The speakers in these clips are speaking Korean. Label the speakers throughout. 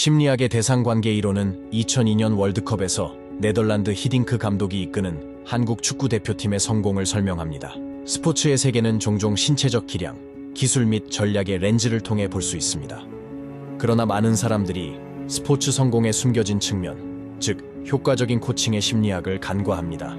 Speaker 1: 심리학의 대상관계 이론은 2002년 월드컵에서 네덜란드 히딩크 감독이 이끄는 한국 축구대표팀의 성공을 설명합니다. 스포츠의 세계는 종종 신체적 기량, 기술 및 전략의 렌즈를 통해 볼 수 있습니다. 그러나 많은 사람들이 스포츠 성공에 숨겨진 측면, 즉 효과적인 코칭의 심리학을 간과합니다.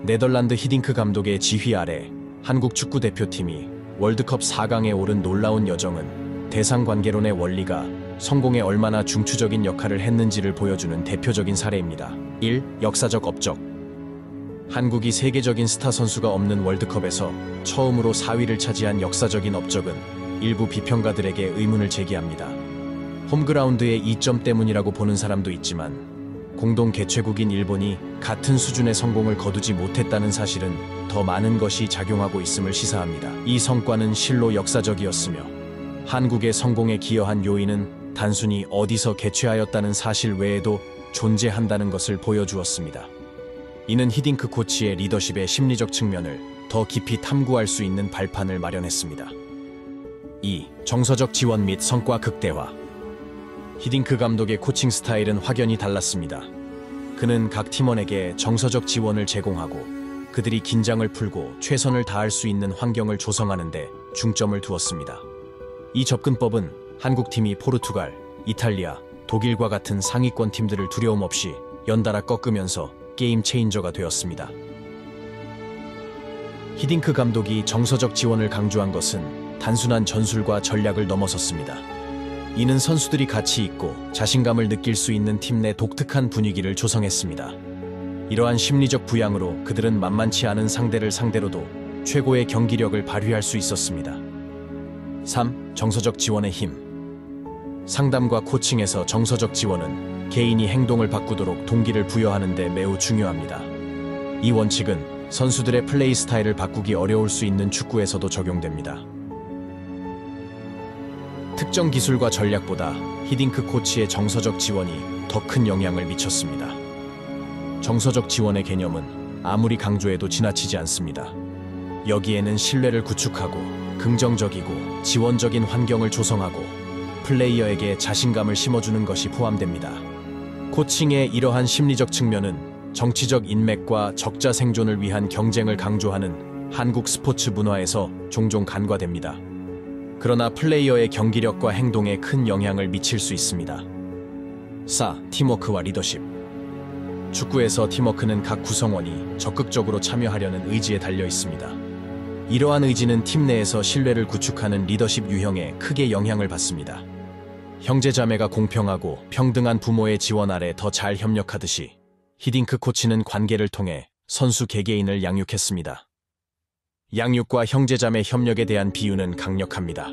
Speaker 1: 네덜란드 히딩크 감독의 지휘 아래 한국 축구대표팀이 월드컵 4강에 오른 놀라운 여정은 대상관계론의 원리가 성공에 얼마나 중추적인 역할을 했는지를 보여주는 대표적인 사례입니다. 1. 역사적 업적. 한국이 세계적인 스타 선수가 없는 월드컵에서 처음으로 4위를 차지한 역사적인 업적은 일부 비평가들에게 의문을 제기합니다. 홈그라운드의 이점 때문이라고 보는 사람도 있지만 공동 개최국인 일본이 같은 수준의 성공을 거두지 못했다는 사실은 더 많은 것이 작용하고 있음을 시사합니다. 이 성과는 실로 역사적이었으며 한국의 성공에 기여한 요인은 단순히 어디서 개최하였다는 사실 외에도 존재한다는 것을 보여주었습니다. 이는 히딩크 코치의 리더십의 심리적 측면을 더 깊이 탐구할 수 있는 발판을 마련했습니다. 2. 정서적 지원 및 성과 극대화. 히딩크 감독의 코칭 스타일은 확연히 달랐습니다. 그는 각 팀원에게 정서적 지원을 제공하고 그들이 긴장을 풀고 최선을 다할 수 있는 환경을 조성하는 데 중점을 두었습니다. 이 접근법은 한국팀이 포르투갈, 이탈리아, 독일과 같은 상위권 팀들을 두려움 없이 연달아 꺾으면서 게임 체인저가 되었습니다. 히딩크 감독이 정서적 지원을 강조한 것은 단순한 전술과 전략을 넘어섰습니다. 이는 선수들이 가치 있고 자신감을 느낄 수 있는 팀 내 독특한 분위기를 조성했습니다. 이러한 심리적 부양으로 그들은 만만치 않은 상대를 상대로도 최고의 경기력을 발휘할 수 있었습니다. 3. 정서적 지원의 힘. 상담과 코칭에서 정서적 지원은 개인이 행동을 바꾸도록 동기를 부여하는 데 매우 중요합니다. 이 원칙은 선수들의 플레이 스타일을 바꾸기 어려울 수 있는 축구에서도 적용됩니다. 특정 기술과 전략보다 히딩크 코치의 정서적 지원이 더 큰 영향을 미쳤습니다. 정서적 지원의 개념은 아무리 강조해도 지나치지 않습니다. 여기에는 신뢰를 구축하고 긍정적이고 지원적인 환경을 조성하고 플레이어에게 자신감을 심어주는 것이 포함됩니다. 코칭의 이러한 심리적 측면은 정치적 인맥과 적자 생존을 위한 경쟁을 강조하는 한국 스포츠 문화에서 종종 간과됩니다. 그러나 플레이어의 경기력과 행동에 큰 영향을 미칠 수 있습니다. 4. 팀워크와 리더십. 축구에서 팀워크는 각 구성원이 적극적으로 참여하려는 의지에 달려 있습니다. 이러한 의지는 팀 내에서 신뢰를 구축하는 리더십 유형에 크게 영향을 받습니다. 형제자매가 공평하고 평등한 부모의 지원 아래 더 잘 협력하듯이 히딩크 코치는 관계를 통해 선수 개개인을 양육했습니다. 양육과 형제자매 협력에 대한 비유는 강력합니다.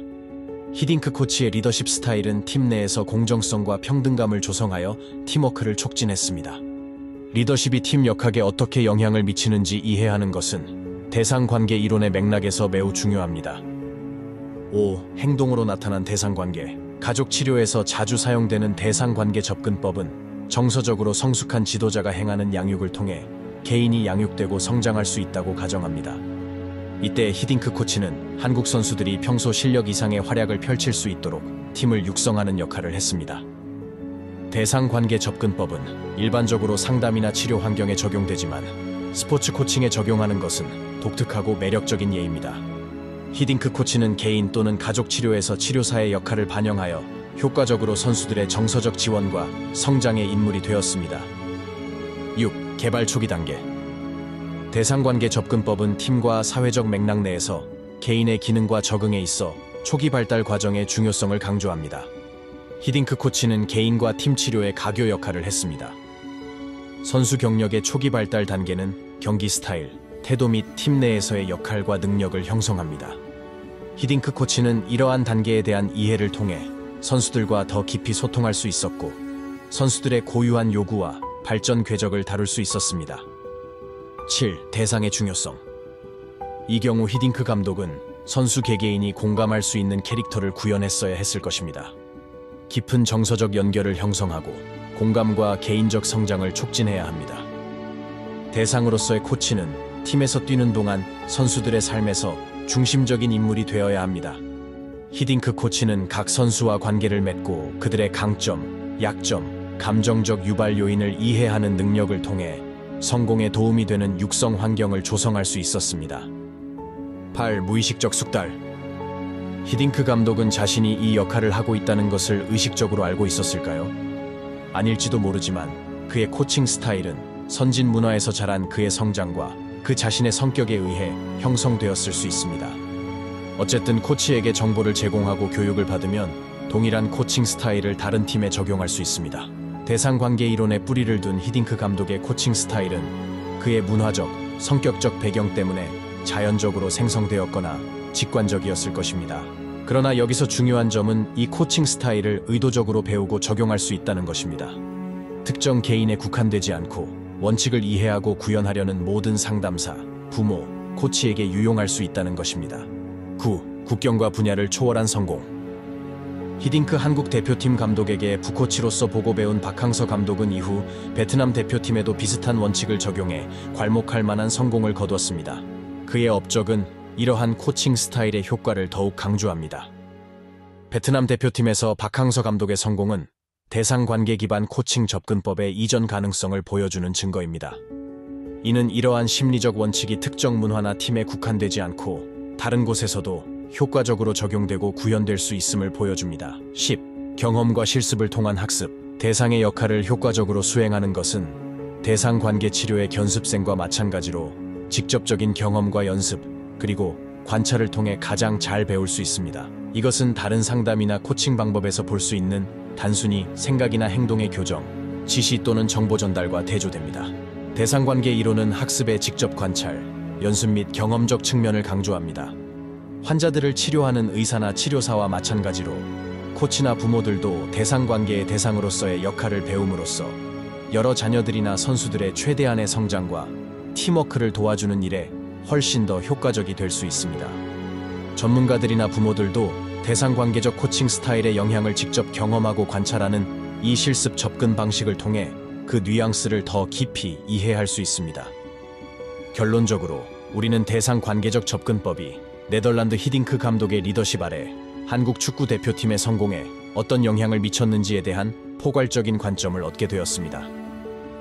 Speaker 1: 히딩크 코치의 리더십 스타일은 팀 내에서 공정성과 평등감을 조성하여 팀워크를 촉진했습니다. 리더십이 팀 역학에 어떻게 영향을 미치는지 이해하는 것은 대상관계 이론의 맥락에서 매우 중요합니다. 5. 행동으로 나타난 대상관계. 가족 치료에서 자주 사용되는 대상관계 접근법은 정서적으로 성숙한 지도자가 행하는 양육을 통해 개인이 양육되고 성장할 수 있다고 가정합니다. 이때 히딩크 코치는 한국 선수들이 평소 실력 이상의 활약을 펼칠 수 있도록 팀을 육성하는 역할을 했습니다. 대상관계 접근법은 일반적으로 상담이나 치료 환경에 적용되지만 스포츠 코칭에 적용하는 것은 독특하고 매력적인 예입니다. 히딩크 코치는 개인 또는 가족 치료에서 치료사의 역할을 반영하여 효과적으로 선수들의 정서적 지원과 성장의 인물이 되었습니다. 6. 개발 초기 단계. 대상관계 접근법은 팀과 사회적 맥락 내에서 개인의 기능과 적응에 있어 초기 발달 과정의 중요성을 강조합니다. 히딩크 코치는 개인과 팀 치료의 가교 역할을 했습니다. 선수 경력의 초기 발달 단계는 경기 스타일, 태도 및 팀 내에서의 역할과 능력을 형성합니다. 히딩크 코치는 이러한 단계에 대한 이해를 통해 선수들과 더 깊이 소통할 수 있었고 선수들의 고유한 요구와 발전 궤적을 다룰 수 있었습니다. 7. 대상의 중요성. 이 경우 히딩크 감독은 선수 개개인이 공감할 수 있는 캐릭터를 구현했어야 했을 것입니다. 깊은 정서적 연결을 형성하고 공감과 개인적 성장을 촉진해야 합니다. 대상으로서의 코치는 팀에서 뛰는 동안 선수들의 삶에서 중심적인 인물이 되어야 합니다. 히딩크 코치는 각 선수와 관계를 맺고 그들의 강점, 약점, 감정적 유발 요인을 이해하는 능력을 통해 성공에 도움이 되는 육성 환경을 조성할 수 있었습니다. 8. 무의식적 숙달. 히딩크 감독은 자신이 이 역할을 하고 있다는 것을 의식적으로 알고 있었을까요? 아닐지도 모르지만 그의 코칭 스타일은 선진 문화에서 자란 그의 성장과 그 자신의 성격에 의해 형성되었을 수 있습니다. 어쨌든 코치에게 정보를 제공하고 교육을 받으면 동일한 코칭 스타일을 다른 팀에 적용할 수 있습니다. 대상관계 이론에 뿌리를 둔 히딩크 감독의 코칭 스타일은 그의 문화적, 성격적 배경 때문에 자연적으로 생성되었거나 직관적이었을 것입니다. 그러나 여기서 중요한 점은 이 코칭 스타일을 의도적으로 배우고 적용할 수 있다는 것입니다. 특정 개인에 국한되지 않고 원칙을 이해하고 구현하려는 모든 상담사, 부모, 코치에게 유용할 수 있다는 것입니다. 9. 국경과 분야를 초월한 성공. 히딩크 한국 대표팀 감독에게 부코치로서 보고 배운 박항서 감독은 이후 베트남 대표팀에도 비슷한 원칙을 적용해 괄목할 만한 성공을 거두었습니다. 그의 업적은 이러한 코칭 스타일의 효과를 더욱 강조합니다. 베트남 대표팀에서 박항서 감독의 성공은 대상관계 기반 코칭 접근법의 이전 가능성을 보여주는 증거입니다. 이는 이러한 심리적 원칙이 특정 문화나 팀에 국한되지 않고 다른 곳에서도 효과적으로 적용되고 구현될 수 있음을 보여줍니다. 10. 경험과 실습을 통한 학습. 대상의 역할을 효과적으로 수행하는 것은 대상관계 치료의 견습생과 마찬가지로 직접적인 경험과 연습, 그리고 관찰을 통해 가장 잘 배울 수 있습니다. 이것은 다른 상담이나 코칭 방법에서 볼 수 있는 단순히 생각이나 행동의 교정, 지시 또는 정보 전달과 대조됩니다. 대상관계 이론은 학습의 직접 관찰, 연습 및 경험적 측면을 강조합니다. 환자들을 치료하는 의사나 치료사와 마찬가지로 코치나 부모들도 대상관계의 대상으로서의 역할을 배움으로써 여러 자녀들이나 선수들의 최대한의 성장과 팀워크를 도와주는 일에 훨씬 더 효과적이 될 수 있습니다. 전문가들이나 부모들도 대상관계적 코칭 스타일의 영향을 직접 경험하고 관찰하는 이 실습 접근 방식을 통해 그 뉘앙스를 더 깊이 이해할 수 있습니다. 결론적으로 우리는 대상관계적 접근법이 네덜란드 히딩크 감독의 리더십 아래 한국 축구 대표팀의 성공에 어떤 영향을 미쳤는지에 대한 포괄적인 관점을 얻게 되었습니다.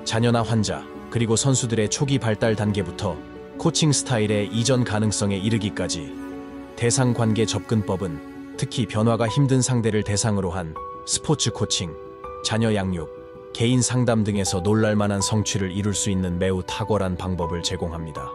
Speaker 1: 자녀나 환자, 그리고 선수들의 초기 발달 단계부터 코칭 스타일의 이전 가능성에 이르기까지 대상관계 접근법은 특히 변화가 힘든 상대를 대상으로 한 스포츠 코칭, 자녀 양육, 개인 상담 등에서 놀랄만한 성취를 이룰 수 있는 매우 탁월한 방법을 제공합니다.